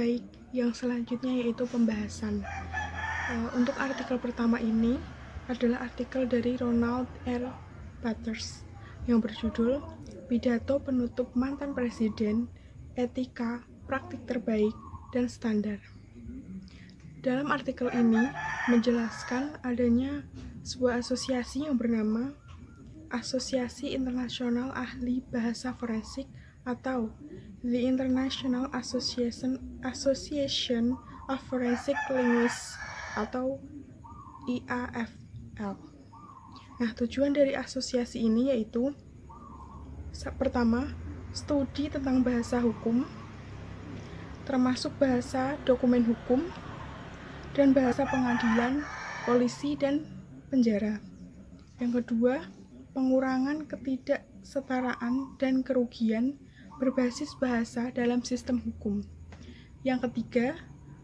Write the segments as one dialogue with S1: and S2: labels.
S1: Baik, yang selanjutnya yaitu pembahasan. Untuk artikel pertama ini adalah artikel dari Ronald R. Butters yang berjudul Pidato Penutup Mantan Presiden, Etika, Praktik Terbaik, dan Standar. Dalam artikel ini menjelaskan adanya sebuah asosiasi yang bernama Asosiasi Internasional Ahli Bahasa Forensik atau The International Association of Forensic Linguists atau IAFL. Nah, tujuan dari asosiasi ini yaitu pertama, studi tentang bahasa hukum, termasuk bahasa dokumen hukum dan bahasa pengadilan, polisi, dan penjara. Yang kedua, pengurangan ketidaksetaraan dan kerugian berbasis bahasa dalam sistem hukum. Yang ketiga,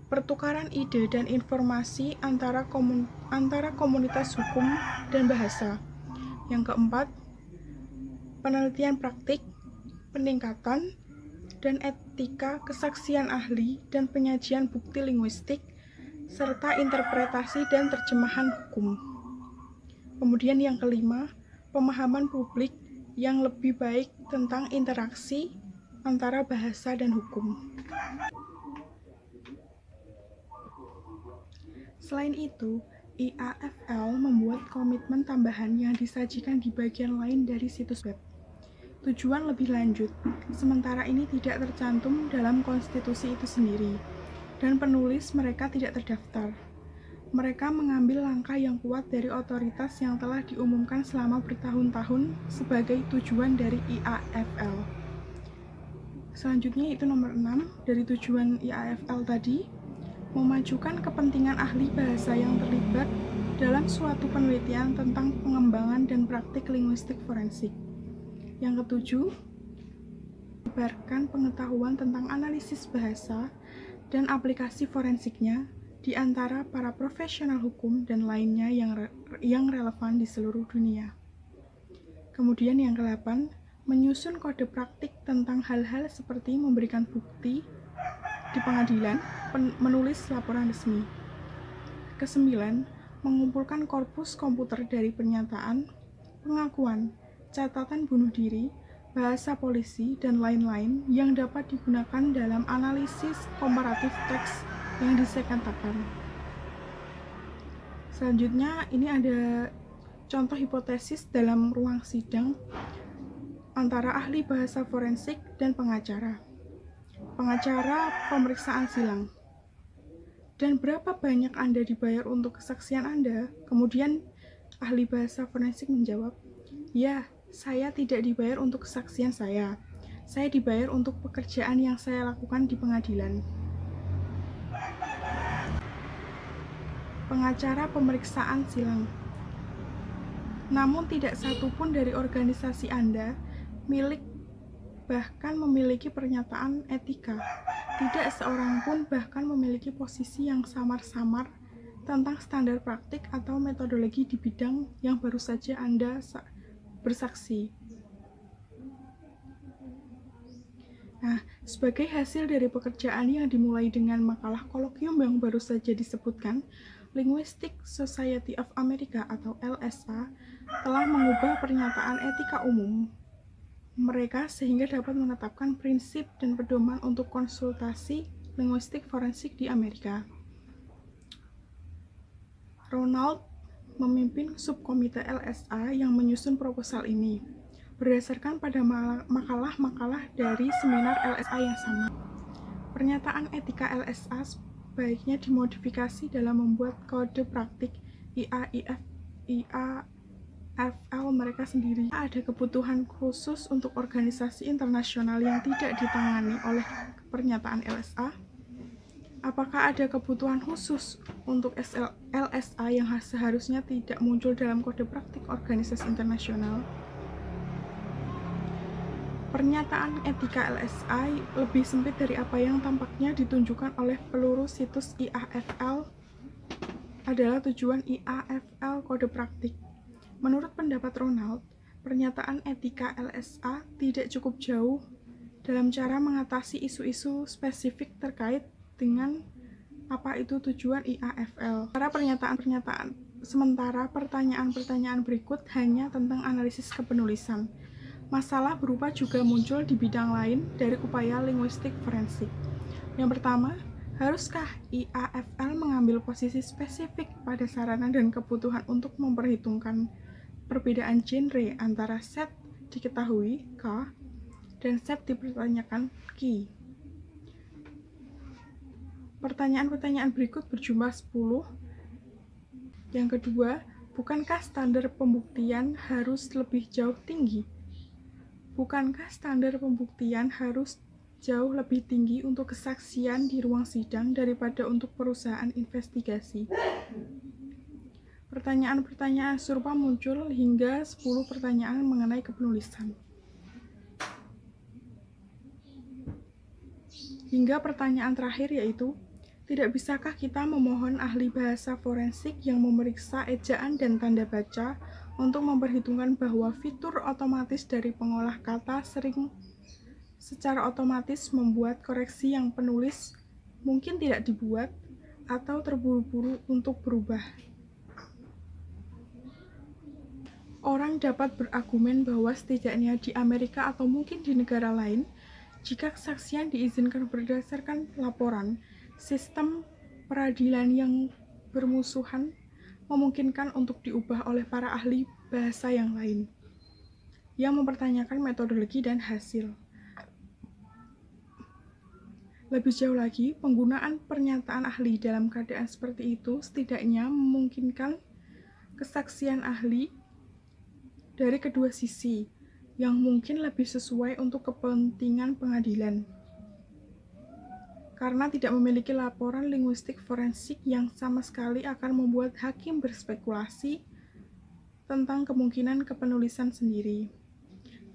S1: pertukaran ide dan informasi antara komunitas hukum dan bahasa. Yang keempat, penelitian praktik, peningkatan, dan etika kesaksian ahli dan penyajian bukti linguistik, serta interpretasi dan terjemahan hukum. Kemudian yang kelima, pemahaman publik yang lebih baik tentang interaksi antara bahasa dan hukum. Selain itu, IAFL membuat komitmen tambahan yang disajikan di bagian lain dari situs web. Tujuan lebih lanjut, sementara ini tidak tercantum dalam konstitusi itu sendiri, dan penulis mereka tidak terdaftar. Mereka mengambil langkah yang kuat dari otoritas yang telah diumumkan selama bertahun-tahun sebagai tujuan dari IAFL. Selanjutnya itu nomor 6 dari tujuan IAFL tadi, memajukan kepentingan ahli bahasa yang terlibat dalam suatu penelitian tentang pengembangan dan praktik linguistik forensik. Yang ketujuh, menyebarkan pengetahuan tentang analisis bahasa dan aplikasi forensiknya di antara para profesional hukum dan lainnya yang relevan di seluruh dunia. Kemudian yang ke-8, menyusun kode praktik tentang hal-hal seperti memberikan bukti di pengadilan, menulis laporan resmi. Ke-9, mengumpulkan korpus komputer dari pernyataan, pengakuan, catatan bunuh diri, bahasa polisi, dan lain-lain yang dapat digunakan dalam analisis komparatif teks yang disegmentasikan. Selanjutnya, ini ada contoh hipotesis dalam ruang sidang antara ahli bahasa forensik dan pengacara. Pengacara pemeriksaan silang. Dan berapa banyak Anda dibayar untuk kesaksian Anda? Kemudian ahli bahasa forensik menjawab, ya, saya tidak dibayar untuk kesaksian saya. Saya dibayar untuk pekerjaan yang saya lakukan di pengadilan. Pengacara pemeriksaan silang. Namun tidak satu pun dari organisasi Anda bahkan memiliki pernyataan etika. Tidak seorang pun bahkan memiliki posisi yang samar-samar tentang standar praktik atau metodologi di bidang yang baru saja Anda bersaksi. Nah, sebagai hasil dari pekerjaan yang dimulai dengan makalah kolokium yang baru saja disebutkan, Linguistic Society of America atau LSA telah mengubah pernyataan etika umum mereka sehingga dapat menetapkan prinsip dan pedoman untuk konsultasi linguistik forensik di Amerika. Ronald memimpin subkomite LSA yang menyusun proposal ini berdasarkan pada makalah-makalah dari seminar LSA yang sama. Pernyataan etika LSA sebaiknya dimodifikasi dalam membuat kode praktik IAFL mereka sendiri. Ada kebutuhan khusus untuk organisasi internasional yang tidak ditangani oleh pernyataan LSA? Apakah ada kebutuhan khusus untuk LSA yang seharusnya tidak muncul dalam kode praktik organisasi internasional? Pernyataan etika LSA lebih sempit dari apa yang tampaknya ditunjukkan oleh peluru situs IAFL adalah tujuan IAFL kode praktik. Menurut pendapat Ronald, pernyataan etika LSA tidak cukup jauh dalam cara mengatasi isu-isu spesifik terkait dengan apa itu tujuan IAFL. Sementara pertanyaan-pertanyaan berikut hanya tentang analisis kepenulisan. Masalah berupa juga muncul di bidang lain dari upaya linguistik forensik. Yang pertama, haruskah IAFL mengambil posisi spesifik pada sarana dan kebutuhan untuk memperhitungkan perbedaan genre antara set diketahui K dan set dipertanyakan Q? Pertanyaan-pertanyaan berikut berjumlah 10. Yang kedua, bukankah standar pembuktian harus lebih jauh tinggi? Bukankah standar pembuktian harus jauh lebih tinggi untuk kesaksian di ruang sidang daripada untuk perusahaan investigasi? Pertanyaan-pertanyaan serupa muncul hingga 10 pertanyaan mengenai kepenulisan. Hingga pertanyaan terakhir yaitu, tidak bisakah kita memohon ahli bahasa forensik yang memeriksa ejaan dan tanda baca untuk memperhitungkan bahwa fitur otomatis dari pengolah kata sering secara otomatis membuat koreksi yang penulis mungkin tidak dibuat atau terburu-buru untuk berubah. Orang dapat berargumen bahwa setidaknya di Amerika atau mungkin di negara lain, jika kesaksian diizinkan berdasarkan laporan, sistem peradilan yang bermusuhan memungkinkan untuk diubah oleh para ahli bahasa yang lain, yang mempertanyakan metodologi dan hasil. Lebih jauh lagi, penggunaan pernyataan ahli dalam keadaan seperti itu setidaknya memungkinkan kesaksian ahli dari kedua sisi, yang mungkin lebih sesuai untuk kepentingan pengadilan. Karena tidak memiliki laporan linguistik forensik yang sama sekali akan membuat hakim berspekulasi tentang kemungkinan kepenulisan sendiri,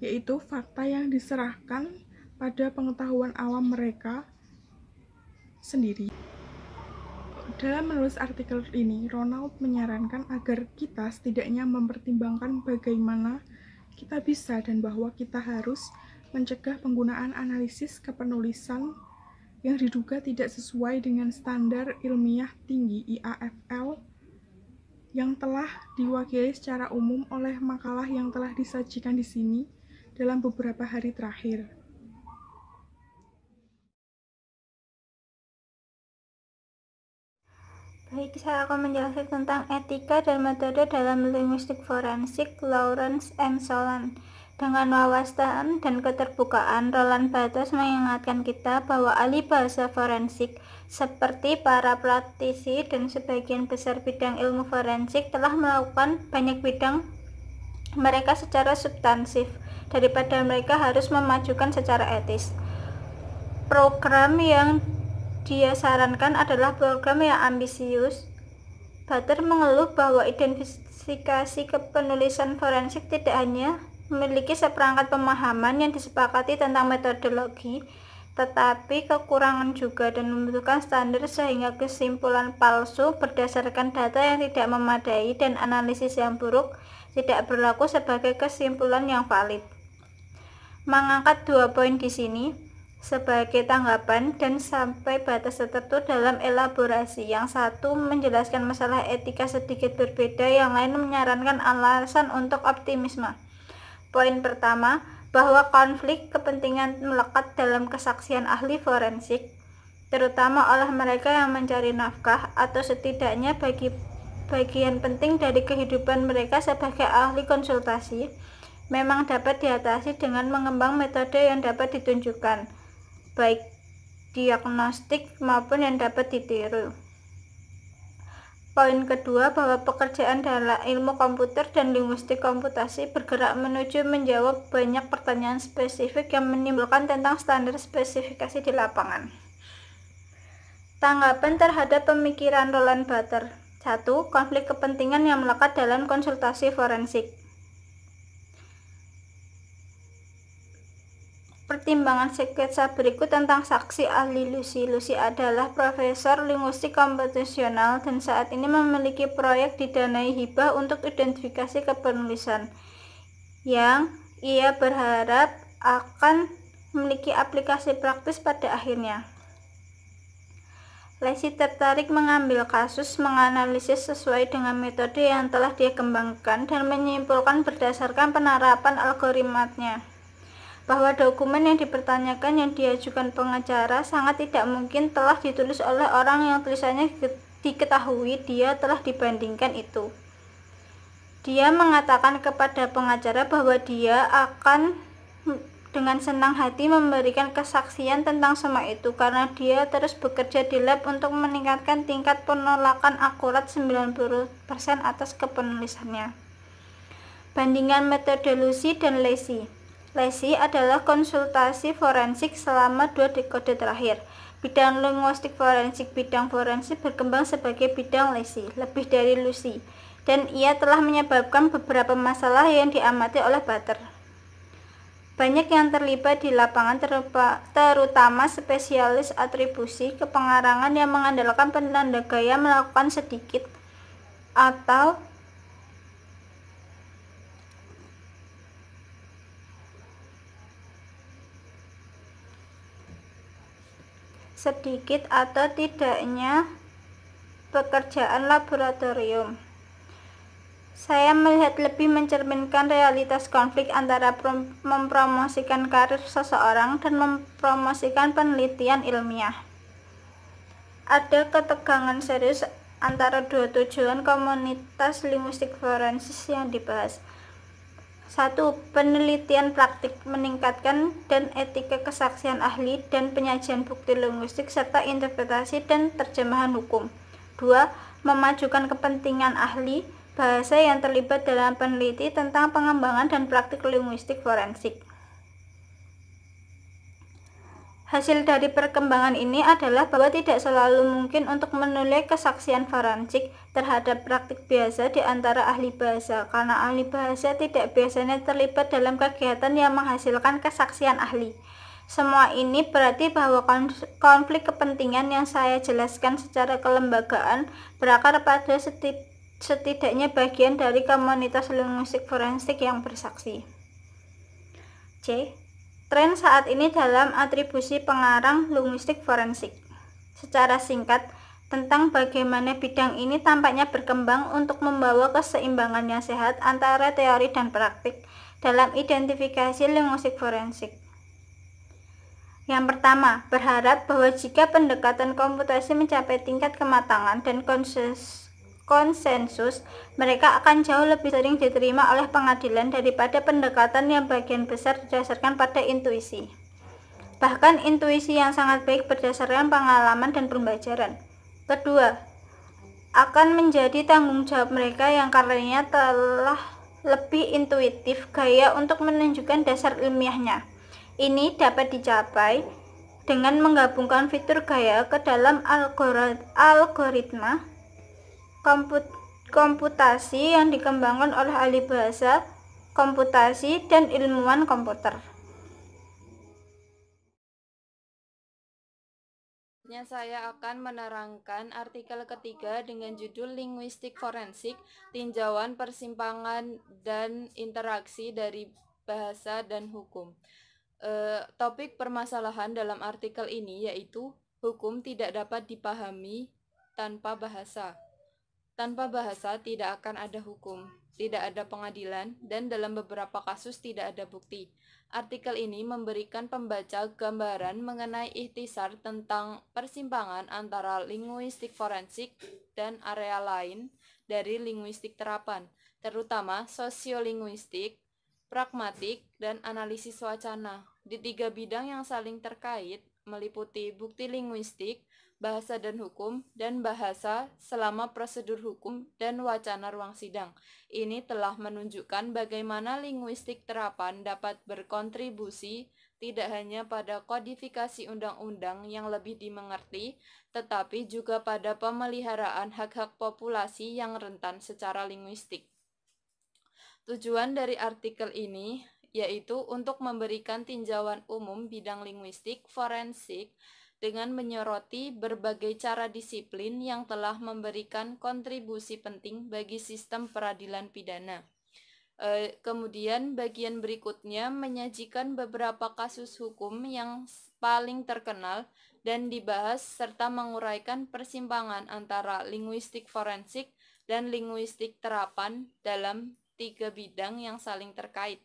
S1: yaitu fakta yang diserahkan pada pengetahuan awam mereka sendiri. Dalam menulis artikel ini, Ronald menyarankan agar kita setidaknya mempertimbangkan bagaimana kita bisa dan bahwa kita harus mencegah penggunaan analisis kepenulisan yang diduga tidak sesuai dengan standar ilmiah tinggi IAFL yang telah diwakili secara umum oleh makalah yang telah disajikan di sini dalam beberapa hari terakhir.
S2: Baik, saya akan menjelaskan tentang etika dan metode dalam linguistik forensik Lawrence M. Solon. Dengan wawasan dan keterbukaan, Roland Barthes mengingatkan kita bahwa ahli bahasa forensik, seperti para praktisi dan sebagian besar bidang ilmu forensik, telah melakukan banyak bidang mereka secara substansif, daripada mereka harus memajukan secara etis. Program yang dia sarankan adalah program yang ambisius. Barthes mengeluh bahwa identifikasi kepenulisan forensik tidak hanya memiliki seperangkat pemahaman yang disepakati tentang metodologi, tetapi kekurangan juga dan membutuhkan standar sehingga kesimpulan palsu berdasarkan data yang tidak memadai dan analisis yang buruk tidak berlaku sebagai kesimpulan yang valid. Mengangkat 2 poin di sini sebagai tanggapan dan sampai batas tertentu dalam elaborasi. Yang satu menjelaskan masalah etika sedikit berbeda, yang lain menyarankan alasan untuk optimisme. Poin pertama, bahwa konflik kepentingan melekat dalam kesaksian ahli forensik, terutama oleh mereka yang mencari nafkah atau setidaknya bagian penting dari kehidupan mereka sebagai ahli konsultasi, memang dapat diatasi dengan mengembang metode yang dapat ditunjukkan, baik diagnostik maupun yang dapat ditiru. Poin kedua, bahwa pekerjaan dalam ilmu komputer dan linguistik komputasi bergerak menuju menjawab banyak pertanyaan spesifik yang menimbulkan tentang standar spesifikasi di lapangan. Tanggapan terhadap pemikiran Roland Barthes. 1. Konflik kepentingan yang melekat dalam konsultasi forensik. Pertimbangan sketsa berikut tentang saksi ahli Lucy. Lucy adalah profesor linguistik komputasional dan saat ini memiliki proyek didanai hibah untuk identifikasi kepenulisan yang ia berharap akan memiliki aplikasi praktis pada akhirnya. Lacey tertarik mengambil kasus, menganalisis sesuai dengan metode yang telah dia kembangkan, dan menyimpulkan berdasarkan penerapan algoritmanya bahwa dokumen yang dipertanyakan yang diajukan pengacara sangat tidak mungkin telah ditulis oleh orang yang tulisannya diketahui dia telah dibandingkan itu. Dia mengatakan kepada pengacara bahwa dia akan dengan senang hati memberikan kesaksian tentang semua itu karena dia terus bekerja di lab untuk meningkatkan tingkat penolakan akurat 90% atas kepenulisannya. Bandingan metode Lucy dan Lacey. Lacey adalah konsultasi forensik selama 2 dekade terakhir. Bidang linguistik forensik bidang forensik berkembang sebagai bidang Lacey, lebih dari Lucy, dan ia telah menyebabkan beberapa masalah yang diamati oleh Butter. Banyak yang terlibat di lapangan, terutama spesialis atribusi kepengarangan yang mengandalkan penanda gaya melakukan sedikit atau tidaknya pekerjaan laboratorium. Saya melihat lebih mencerminkan realitas konflik antara mempromosikan karir seseorang dan mempromosikan penelitian ilmiah. Ada ketegangan serius antara dua tujuan komunitas linguistik forensik yang dibahas. 1. Penelitian praktik, meningkatkan dan etika kesaksian ahli dan penyajian bukti linguistik serta interpretasi dan terjemahan hukum. 2. Memajukan kepentingan ahli bahasa yang terlibat dalam peneliti tentang pengembangan dan praktik linguistik forensik. Hasil dari perkembangan ini adalah bahwa tidak selalu mungkin untuk menilai kesaksian forensik terhadap praktik biasa di antara ahli bahasa, karena ahli bahasa tidak biasanya terlibat dalam kegiatan yang menghasilkan kesaksian ahli. Semua ini berarti bahwa konflik kepentingan yang saya jelaskan secara kelembagaan berakar pada setidaknya bagian dari komunitas linguistik forensik yang bersaksi. C. Tren saat ini dalam atribusi pengarang linguistik forensik. Secara singkat, tentang bagaimana bidang ini tampaknya berkembang untuk membawa keseimbangan yang sehat antara teori dan praktik dalam identifikasi linguistik forensik. Yang pertama, berharap bahwa jika pendekatan komputasi mencapai tingkat kematangan dan konsensus, mereka akan jauh lebih sering diterima oleh pengadilan daripada pendekatan yang bagian besar didasarkan pada intuisi. Bahkan intuisi yang sangat baik berdasarkan pengalaman dan pembelajaran. Kedua, akan menjadi tanggung jawab mereka yang karenanya telah lebih intuitif gaya untuk menunjukkan dasar ilmiahnya. Ini dapat dicapai dengan menggabungkan fitur gaya ke dalam algoritma komputasi yang dikembangkan oleh ahli bahasa komputasi dan ilmuwan komputer.
S3: Saya akan menerangkan artikel ketiga dengan judul Linguistik Forensik, Tinjauan Persimpangan dan Interaksi dari Bahasa dan Hukum. Topik permasalahan dalam artikel ini yaitu hukum tidak dapat dipahami tanpa bahasa. Tanpa bahasa tidak akan ada hukum, tidak ada pengadilan, dan dalam beberapa kasus tidak ada bukti. Artikel ini memberikan pembaca gambaran mengenai ikhtisar tentang persimpangan antara linguistik forensik dan area lain dari linguistik terapan, terutama sosiolinguistik, pragmatik, dan analisis wacana. Di 3 bidang yang saling terkait meliputi bukti linguistik, bahasa dan hukum, dan bahasa selama prosedur hukum dan wacana ruang sidang. Ini telah menunjukkan bagaimana linguistik terapan dapat berkontribusi tidak hanya pada kodifikasi undang-undang yang lebih dimengerti, tetapi juga pada pemeliharaan hak-hak populasi yang rentan secara linguistik. Tujuan dari artikel ini yaitu untuk memberikan tinjauan umum bidang linguistik forensik dengan menyoroti berbagai cara disiplin yang telah memberikan kontribusi penting bagi sistem peradilan pidana. Kemudian bagian berikutnya menyajikan beberapa kasus hukum yang paling terkenal dan dibahas serta menguraikan persimpangan antara linguistik forensik dan linguistik terapan dalam 3 bidang yang saling terkait.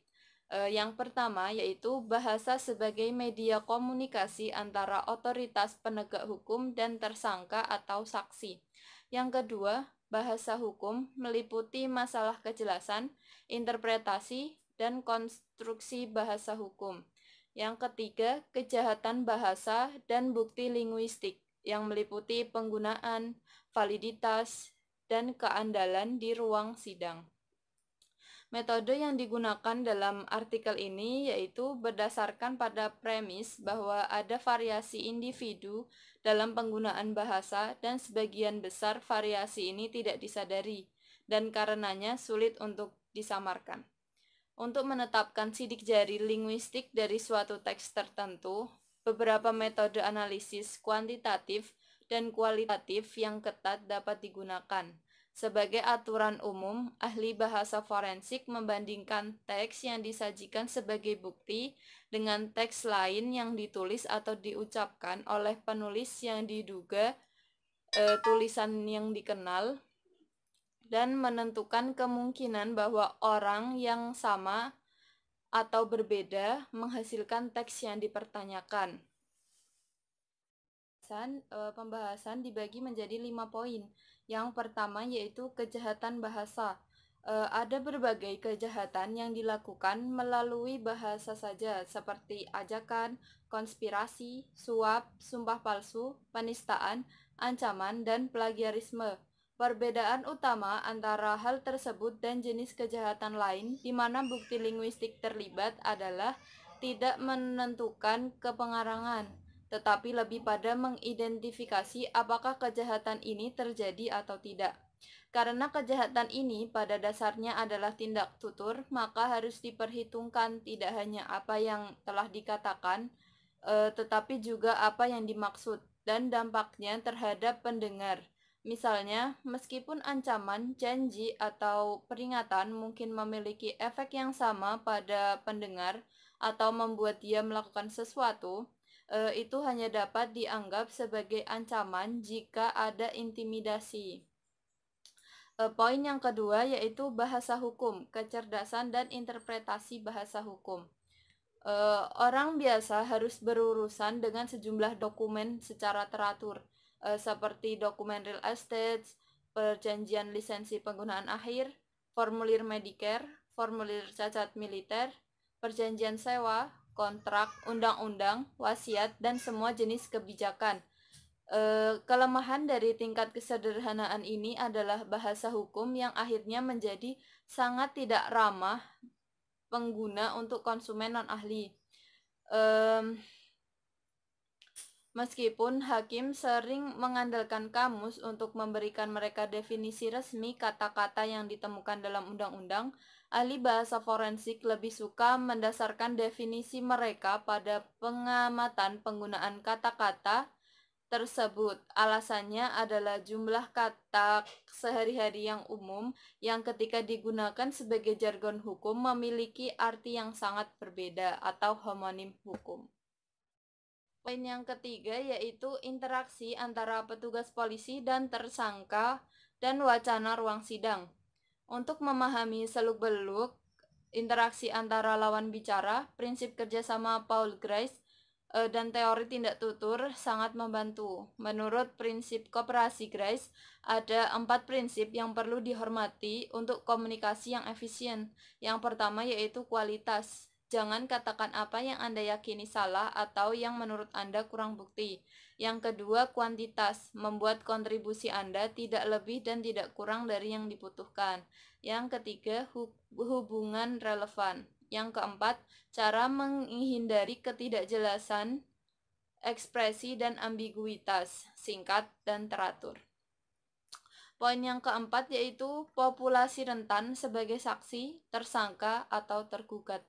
S3: Yang pertama yaitu bahasa sebagai media komunikasi antara otoritas penegak hukum dan tersangka atau saksi. Yang kedua, bahasa hukum meliputi masalah kejelasan, interpretasi, dan konstruksi bahasa hukum. Yang ketiga, kejahatan bahasa dan bukti linguistik yang meliputi penggunaan, validitas, dan keandalan di ruang sidang. Metode yang digunakan dalam artikel ini yaitu berdasarkan pada premis bahwa ada variasi individu dalam penggunaan bahasa dan sebagian besar variasi ini tidak disadari dan karenanya sulit untuk disamarkan. Untuk menetapkan sidik jari linguistik dari suatu teks tertentu, beberapa metode analisis kuantitatif dan kualitatif yang ketat dapat digunakan. Sebagai aturan umum, ahli bahasa forensik membandingkan teks yang disajikan sebagai bukti dengan teks lain yang ditulis atau diucapkan oleh penulis yang diduga tulisan yang dikenal dan menentukan kemungkinan bahwa orang yang sama atau berbeda menghasilkan teks yang dipertanyakan. Pembahasan dibagi menjadi 5 poin. Yang pertama yaitu kejahatan bahasa. Ada berbagai kejahatan yang dilakukan melalui bahasa saja, seperti ajakan, konspirasi, suap, sumpah palsu, penistaan, ancaman, dan plagiarisme. Perbedaan utama antara hal tersebut dan jenis kejahatan lain di mana bukti linguistik terlibat adalah tidak menentukan kepengarangan, tetapi lebih pada mengidentifikasi apakah kejahatan ini terjadi atau tidak. Karena kejahatan ini pada dasarnya adalah tindak tutur, maka harus diperhitungkan tidak hanya apa yang telah dikatakan, tetapi juga apa yang dimaksud dan dampaknya terhadap pendengar. Misalnya, meskipun ancaman, janji, atau peringatan mungkin memiliki efek yang sama pada pendengar atau membuat dia melakukan sesuatu, itu hanya dapat dianggap sebagai ancaman jika ada intimidasi. Poin yang kedua yaitu bahasa hukum, kecerdasan dan interpretasi bahasa hukum. Orang biasa harus berurusan dengan sejumlah dokumen secara teratur, seperti dokumen real estate, perjanjian lisensi penggunaan akhir, formulir Medicare, formulir cacat militer, perjanjian sewa, kontrak, undang-undang, wasiat, dan semua jenis kebijakan. Kelemahan dari tingkat kesederhanaan ini adalah bahasa hukum yang akhirnya menjadi sangat tidak ramah pengguna untuk konsumen non-ahli. Meskipun hakim sering mengandalkan kamus untuk memberikan mereka definisi resmi kata-kata yang ditemukan dalam undang-undang, ahli bahasa forensik lebih suka mendasarkan definisi mereka pada pengamatan penggunaan kata-kata tersebut. Alasannya adalah jumlah kata sehari-hari yang umum yang ketika digunakan sebagai jargon hukum memiliki arti yang sangat berbeda atau homonim hukum. Poin yang ketiga yaitu interaksi antara petugas polisi dan tersangka dan wacana ruang sidang. Untuk memahami seluk-beluk interaksi antara lawan bicara, prinsip kerjasama Paul Grice dan teori tindak tutur sangat membantu. Menurut prinsip kooperasi Grice, ada 4 prinsip yang perlu dihormati untuk komunikasi yang efisien. Yang pertama yaitu kualitas. Jangan katakan apa yang Anda yakini salah atau yang menurut Anda kurang bukti. Yang kedua, kuantitas. Membuat kontribusi Anda tidak lebih dan tidak kurang dari yang dibutuhkan. Yang ketiga, hubungan relevan. Yang keempat, cara menghindari ketidakjelasan, ekspresi, dan ambiguitas, singkat dan teratur. Poin yang keempat yaitu populasi rentan sebagai saksi, tersangka, atau tergugat.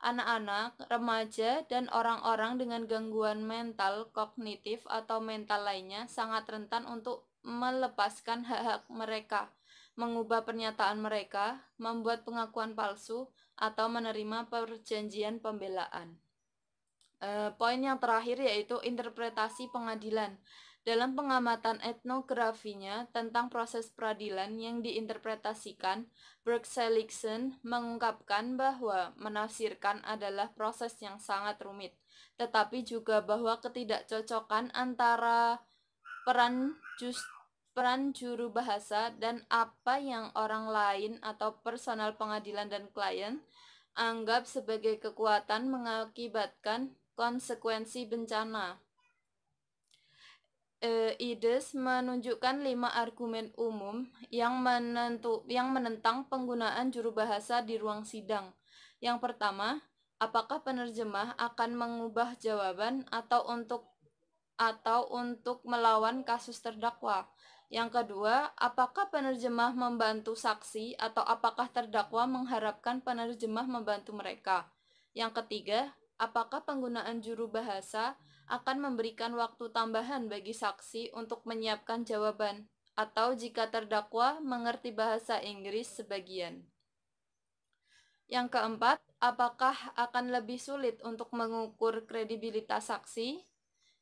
S3: Anak-anak, remaja, dan orang-orang dengan gangguan mental, kognitif, atau mental lainnya sangat rentan untuk melepaskan hak-hak mereka. mengubah pernyataan mereka, membuat pengakuan palsu, atau menerima perjanjian pembelaan. Poin yang terakhir yaitu interpretasi pengadilan. Dalam pengamatan etnografinya tentang proses peradilan yang diinterpretasikan, Berg-Seligson mengungkapkan bahwa menafsirkan adalah proses yang sangat rumit, tetapi juga bahwa ketidakcocokan antara peran juru bahasa dan apa yang orang lain atau personal pengadilan dan klien anggap sebagai kekuatan mengakibatkan konsekuensi bencana. Ides menunjukkan 5 argumen umum yang menentang penggunaan juru bahasa di ruang sidang. Yang pertama, apakah penerjemah akan mengubah jawaban atau untuk melawan kasus terdakwa? Yang kedua, apakah penerjemah membantu saksi atau apakah terdakwa mengharapkan penerjemah membantu mereka? Yang ketiga, apakah penggunaan juru bahasa akan memberikan waktu tambahan bagi saksi untuk menyiapkan jawaban, atau jika terdakwa mengerti bahasa Inggris sebagian. Yang keempat, apakah akan lebih sulit untuk mengukur kredibilitas saksi?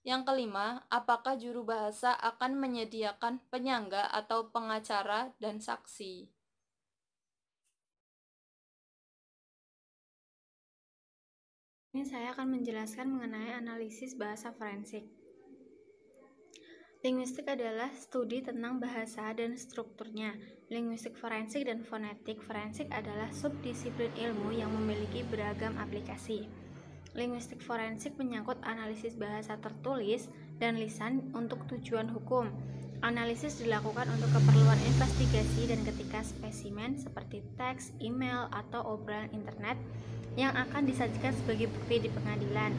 S3: Yang kelima, apakah juru bahasa akan menyediakan penyangga atau pengacara dan saksi?
S2: Ini saya akan menjelaskan mengenai analisis bahasa forensik. Linguistik adalah studi tentang bahasa dan strukturnya. Linguistik forensik dan fonetik forensik adalah subdisiplin ilmu yang memiliki beragam aplikasi. Linguistik forensik menyangkut analisis bahasa tertulis dan lisan untuk tujuan hukum. Analisis dilakukan untuk keperluan investigasi dan ketika spesimen seperti teks, email, atau obrolan internet yang akan disajikan sebagai bukti di pengadilan.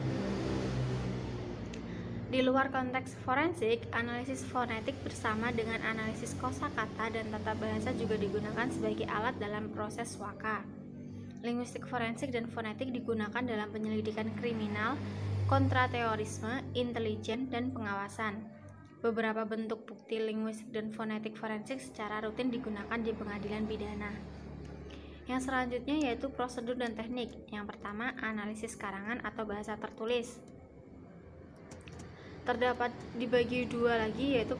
S2: Di luar konteks forensik, analisis fonetik bersama dengan analisis kosakata dan tata bahasa juga digunakan sebagai alat dalam proses waka. Linguistik forensik dan fonetik digunakan dalam penyelidikan kriminal, kontraterorisme, intelijen, dan pengawasan. Beberapa bentuk bukti linguistik dan fonetik forensik secara rutin digunakan di pengadilan pidana. Yang selanjutnya yaitu prosedur dan teknik. Yang pertama, analisis karangan atau bahasa tertulis. Terdapat dibagi dua lagi, yaitu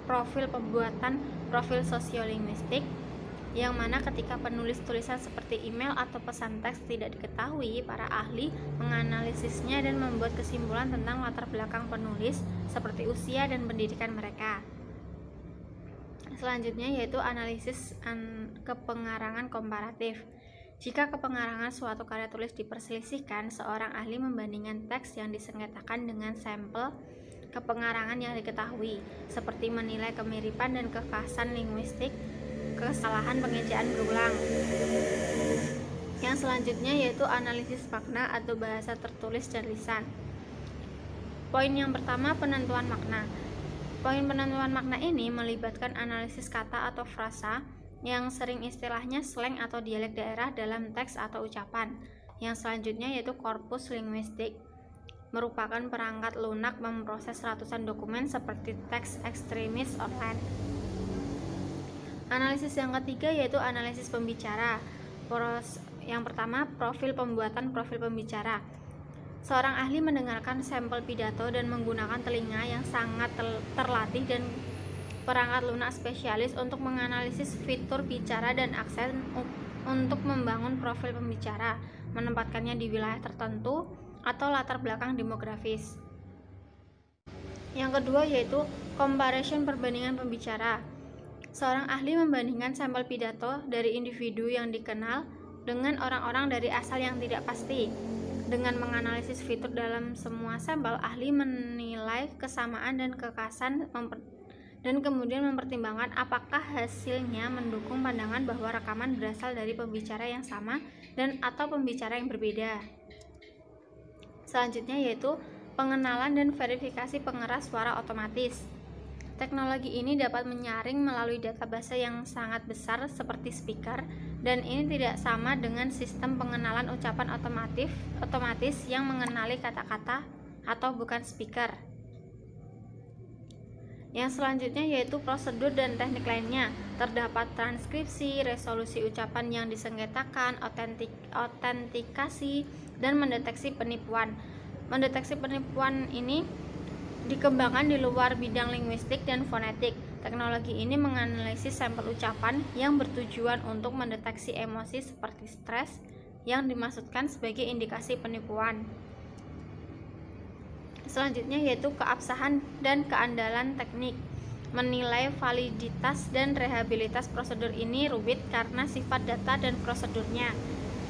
S2: profil pembuatan profil sosiolinguistik, yang mana ketika penulis tulisan seperti email atau pesan teks tidak diketahui, para ahli menganalisisnya dan membuat kesimpulan tentang latar belakang penulis seperti usia dan pendidikan mereka. Selanjutnya yaitu analisis kepengarangan komparatif. Jika kepengarangan suatu karya tulis diperselisihkan, seorang ahli membandingkan teks yang disengketakan dengan sampel kepengarangan yang diketahui, seperti menilai kemiripan dan kekhasan linguistik, kesalahan pengejaan berulang. Yang selanjutnya yaitu analisis makna atau bahasa tertulis dan lisan. Poin yang pertama, penentuan makna. Poin penentuan makna ini melibatkan analisis kata atau frasa yang sering istilahnya slang atau dialek daerah dalam teks atau ucapan. Yang selanjutnya yaitu korpus linguistik, merupakan perangkat lunak memproses ratusan dokumen seperti teks ekstremis online. Analisis yang ketiga yaitu analisis pembicara. Yang pertama, profil pembuatan profil pembicara. Seorang ahli mendengarkan sampel pidato dan menggunakan telinga yang sangat terlatih dan perangkat lunak spesialis untuk menganalisis fitur bicara dan aksen untuk membangun profil pembicara, menempatkannya di wilayah tertentu atau latar belakang demografis. Yang kedua yaitu comparison, perbandingan pembicara. Seorang ahli membandingkan sampel pidato dari individu yang dikenal dengan orang-orang dari asal yang tidak pasti. Dengan menganalisis fitur dalam semua sampel, ahli menilai kesamaan dan kekhasan dan kemudian mempertimbangkan apakah hasilnya mendukung pandangan bahwa rekaman berasal dari pembicara yang sama dan atau pembicara yang berbeda. Selanjutnya yaitu pengenalan dan verifikasi pengeras suara otomatis. Teknologi ini dapat menyaring melalui database yang sangat besar seperti speaker, dan ini tidak sama dengan sistem pengenalan ucapan otomatis yang mengenali kata-kata atau bukan speaker. Yang selanjutnya yaitu prosedur dan teknik lainnya. Terdapat transkripsi, resolusi ucapan yang disengketakan, autentikasi, dan mendeteksi penipuan. Mendeteksi penipuan ini dikembangkan di luar bidang linguistik dan fonetik. Teknologi ini menganalisis sampel ucapan yang bertujuan untuk mendeteksi emosi seperti stres yang dimaksudkan sebagai indikasi penipuan. Selanjutnya yaitu keabsahan dan keandalan teknik. Menilai validitas dan rehabilitas prosedur ini rumit karena sifat data dan prosedurnya.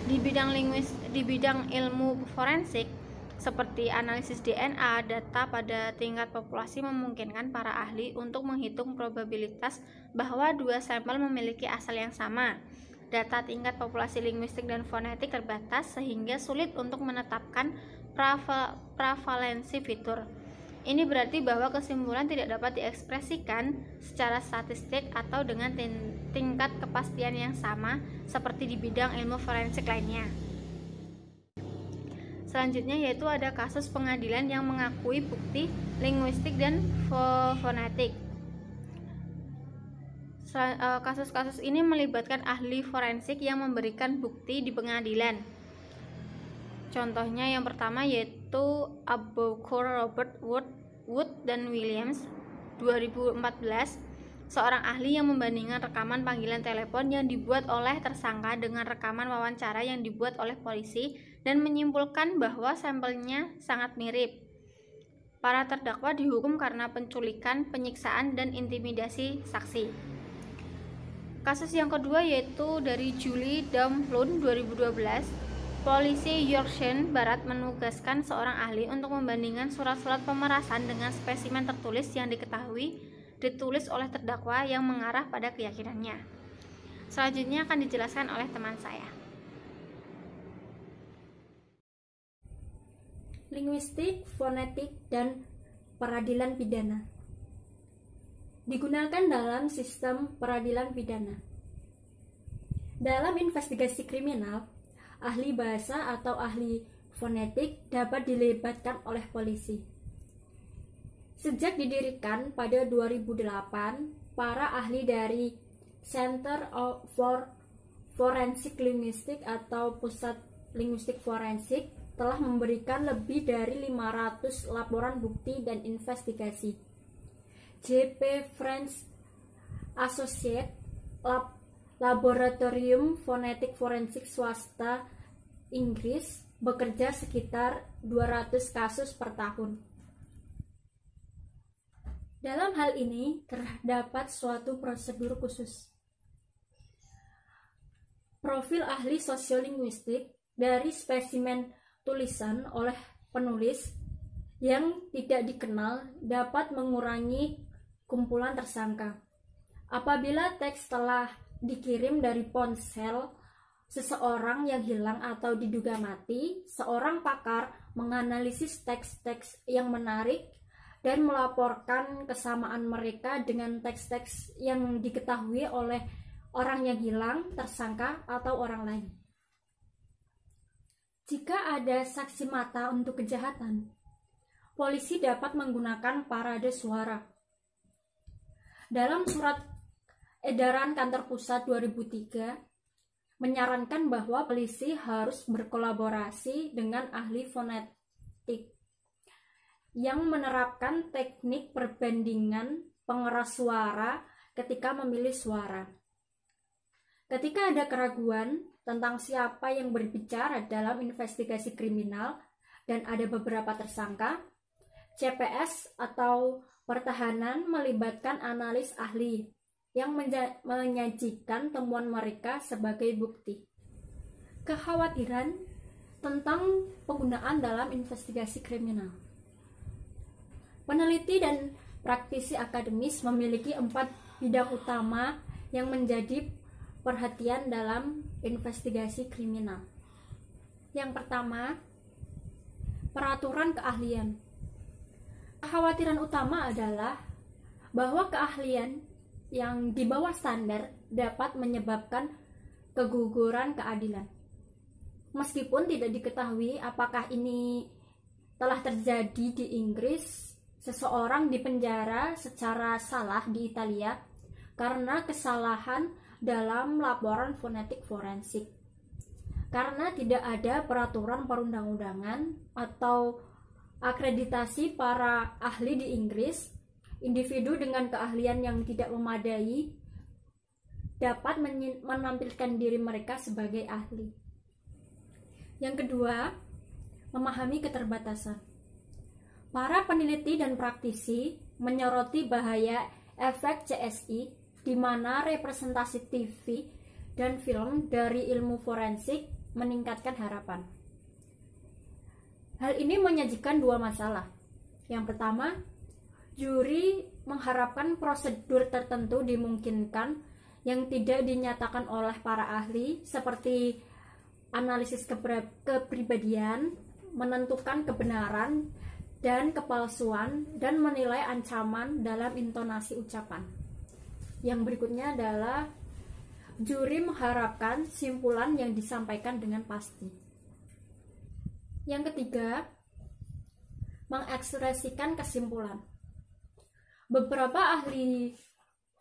S2: Di bidang ilmu forensik seperti analisis DNA, data pada tingkat populasi memungkinkan para ahli untuk menghitung probabilitas bahwa dua sampel memiliki asal yang sama. Data tingkat populasi linguistik dan fonetik terbatas sehingga sulit untuk menetapkan prevalensi fitur. Ini berarti bahwa kesimpulan tidak dapat diekspresikan secara statistik atau dengan tingkat kepastian yang sama seperti di bidang ilmu forensik lainnya. Selanjutnya yaitu ada kasus pengadilan yang mengakui bukti linguistik dan fonetik. Kasus-kasus ini melibatkan ahli forensik yang memberikan bukti di pengadilan. Contohnya yang pertama yaitu Aboukour Robert Wood dan Williams 2014, seorang ahli yang membandingkan rekaman panggilan telepon yang dibuat oleh tersangka dengan rekaman wawancara yang dibuat oleh polisi dan menyimpulkan bahwa sampelnya sangat mirip. Para terdakwa dihukum karena penculikan, penyiksaan, dan intimidasi saksi. Kasus yang kedua yaitu dari Julie Daumlund 2012. Polisi Yorkshire Barat menugaskan seorang ahli untuk membandingkan surat-surat pemerasan dengan spesimen tertulis yang ditulis oleh terdakwa yang mengarah pada keyakinannya. Selanjutnya akan dijelaskan oleh teman saya.
S4: Linguistik, fonetik, dan peradilan pidana digunakan dalam sistem peradilan pidana. Dalam investigasi kriminal, ahli bahasa atau ahli fonetik dapat dilibatkan oleh polisi. Sejak didirikan pada 2008, para ahli dari Center for Forensic Linguistics atau Pusat Linguistik Forensik telah memberikan lebih dari 500 laporan bukti dan investigasi. JP French Associates Laboratorium Fonetik Forensik swasta Inggris bekerja sekitar 200 kasus per tahun. Dalam hal ini terdapat suatu prosedur khusus. Profil ahli sosiolinguistik dari spesimen tulisan oleh penulis yang tidak dikenal dapat mengurangi kumpulan tersangka. Apabila teks telah dikirim dari ponsel seseorang yang hilang atau diduga mati, seorang pakar menganalisis teks-teks yang menarik dan melaporkan kesamaan mereka dengan teks-teks yang diketahui oleh orang yang hilang, tersangka, atau orang lain. Jika ada saksi mata untuk kejahatan, polisi dapat menggunakan parade suara. Dalam surat edaran kantor pusat 2003, menyarankan bahwa polisi harus berkolaborasi dengan ahli fonetik yang menerapkan teknik perbandingan pengeras suara ketika memilih suara. Ketika ada keraguan tentang siapa yang berbicara dalam investigasi kriminal dan ada beberapa tersangka, CPS atau pertahanan melibatkan analis ahli yang menyajikan temuan mereka sebagai bukti. Kekhawatiran tentang penggunaan dalam investigasi kriminal. Peneliti dan praktisi akademis memiliki 4 bidang utama yang menjadi perhatian dalam investigasi kriminal. Yang pertama, peraturan keahlian. Kekhawatiran utama adalah bahwa keahlian yang di bawah standar dapat menyebabkan keguguran keadilan. Meskipun tidak diketahui apakah ini telah terjadi di Inggris seseorang dipenjara secara salah di Italia karena kesalahan dalam laporan fonetik forensik. Karena tidak ada peraturan perundang-undangan atau akreditasi para ahli di Inggris, individu dengan keahlian yang tidak memadai dapat menampilkan diri mereka sebagai ahli. Yang kedua, memahami keterbatasan. Para peneliti dan praktisi menyoroti bahaya efek CSI di mana representasi TV dan film dari ilmu forensik meningkatkan harapan. Hal ini menyajikan dua masalah. Yang pertama, juri mengharapkan prosedur tertentu dimungkinkan yang tidak dinyatakan oleh para ahli, seperti analisis kepribadian, menentukan kebenaran dan kepalsuan, dan menilai ancaman dalam intonasi ucapan. Yang berikutnya adalah juri mengharapkan simpulan yang disampaikan dengan pasti. Yang ketiga, mengekspresikan kesimpulan. Beberapa ahli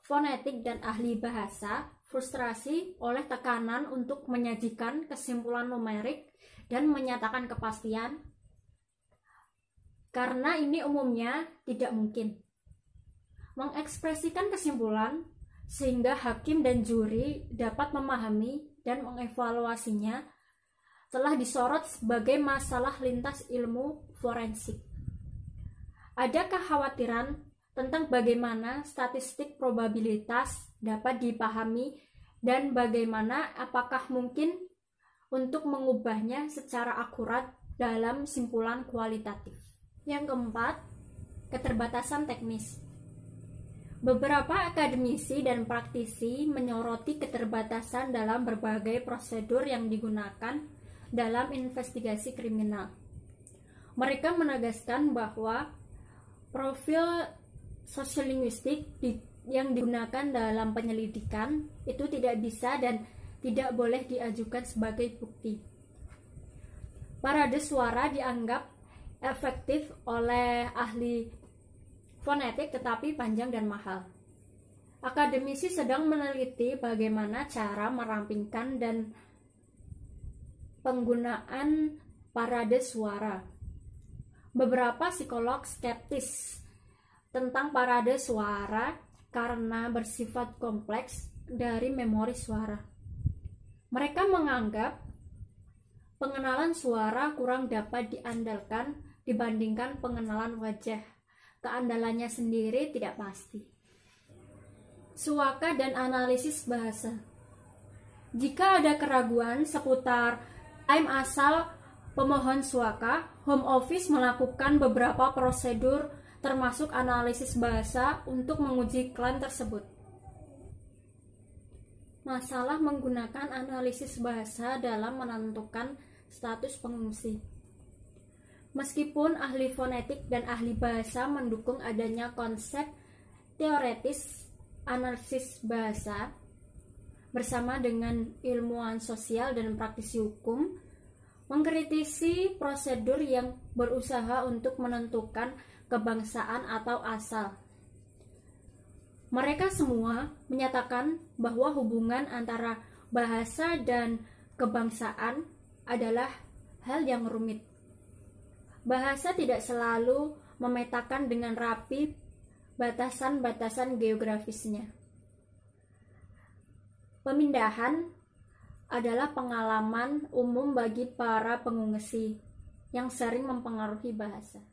S4: fonetik dan ahli bahasa frustrasi oleh tekanan untuk menyajikan kesimpulan numerik dan menyatakan kepastian, karena ini umumnya tidak mungkin. Mengekspresikan kesimpulan sehingga hakim dan juri dapat memahami dan mengevaluasinya telah disorot sebagai masalah lintas ilmu forensik. Ada kekhawatiran tentang bagaimana statistik probabilitas dapat dipahami dan bagaimana apakah mungkin untuk mengubahnya secara akurat dalam simpulan kualitatif. Yang keempat, keterbatasan teknis. Beberapa akademisi dan praktisi menyoroti keterbatasan dalam berbagai prosedur yang digunakan dalam investigasi kriminal. Mereka menegaskan bahwa profil sosiolinguistik yang digunakan dalam penyelidikan itu tidak bisa dan tidak boleh diajukan sebagai bukti. Parade suara dianggap efektif oleh ahli fonetik tetapi panjang dan mahal. Akademisi sedang meneliti bagaimana cara merampingkan dan penggunaan parade suara. Beberapa psikolog skeptis tentang parade suara karena bersifat kompleks dari memori suara. Mereka menganggap pengenalan suara kurang dapat diandalkan dibandingkan pengenalan wajah. Keandalannya sendiri tidak pasti. Suaka dan analisis bahasa. Jika ada keraguan seputar klaim asal pemohon suaka, Home Office melakukan beberapa prosedur termasuk analisis bahasa untuk menguji klaim tersebut. Masalah menggunakan analisis bahasa dalam menentukan status pengungsi. Meskipun ahli fonetik dan ahli bahasa mendukung adanya konsep teoretis analisis bahasa bersama dengan ilmuwan sosial dan praktisi hukum, mengkritisi prosedur yang berusaha untuk menentukan kebangsaan atau asal. Mereka semua menyatakan bahwa hubungan antara bahasa dan kebangsaan adalah hal yang rumit. Bahasa tidak selalu memetakan dengan rapi batasan-batasan geografisnya. Pemindahan adalah pengalaman umum bagi para pengungsi yang sering mempengaruhi bahasa.